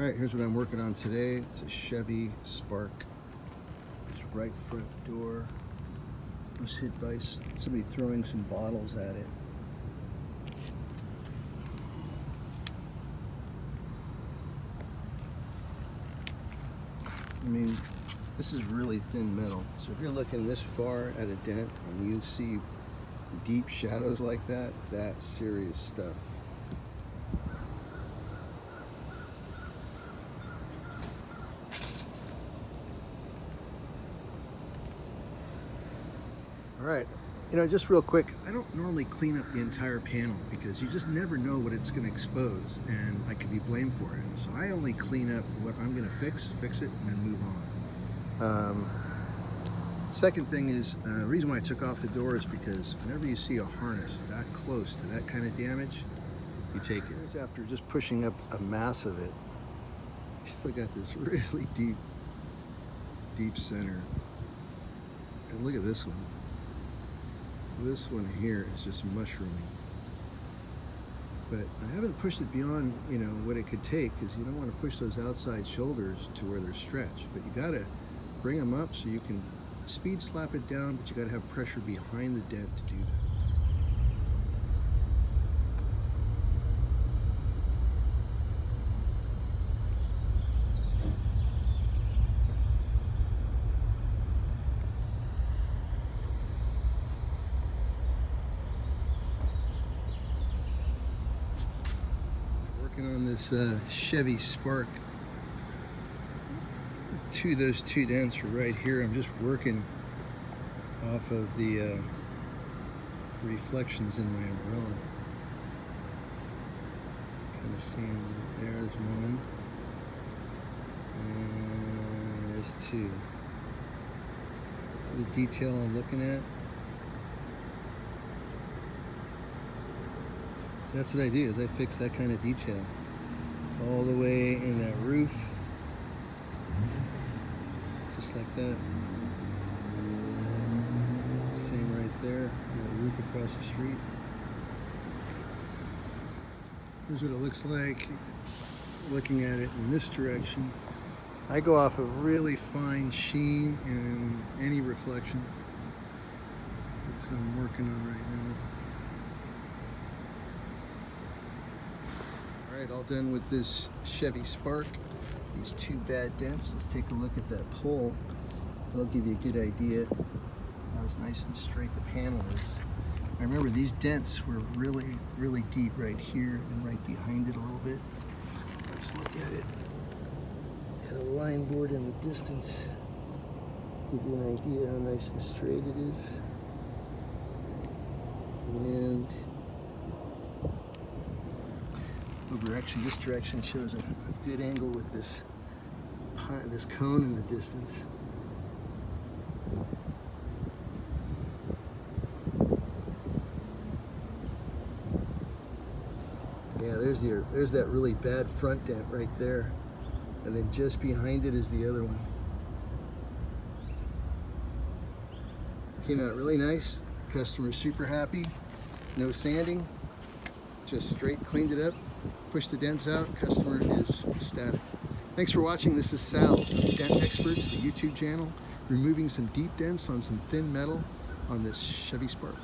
Alright, here's what I'm working on today. It's a Chevy Spark. This right front door was hit by somebody throwing some bottles at it. I mean, this is really thin metal. So if you're looking this far at a dent and you see deep shadows like that, that's serious stuff. All right, just real quick, I don't normally clean up the entire panel because you just never know what it's going to expose and I could be blamed for it. So I only clean up what I'm going to fix it, and then move on. Second thing is, the reason why I took off the door is because whenever you see a harness that close to that kind of damage, you take it. After just pushing up a mass of it, you still got this really deep center. And look at this one. This one here is just mushrooming. But I haven't pushed it beyond, what it could take, because you don't want to push those outside shoulders to where they're stretched. But you got to bring them up so you can speed slap it down, but you got to have pressure behind the dent to do that. On this Chevy Spark, those two dents are right here. I'm just working off of the reflections in my umbrella. Kind of seeing that there's one, and there's two. So the detail I'm looking at. So that's what I do, is I fix that kind of detail all the way in that roof, just like that. Same right there, that roof across the street. Here's what it looks like looking at it in this direction. I go off of really fine sheen and any reflection. So that's what I'm working on right now. Alright, all done with this Chevy Spark. These two bad dents. Let's take a look at that pole. That'll give you a good idea how nice and straight the panel is. I remember these dents were really deep right here and right behind it a little bit. Let's look at it. Got a line board in the distance. Give you an idea how nice and straight it is. And this direction shows a good angle with this cone in the distance. Yeah, there's that really bad front dent right there, and then just behind it is the other one. Came out really nice. Customer's super happy. No sanding, just straight cleaned it up. Push the dents out, customer is ecstatic. Thanks for watching. This is Sal of Dent Experts, the YouTube channel, removing some deep dents on some thin metal on this Chevy Spark.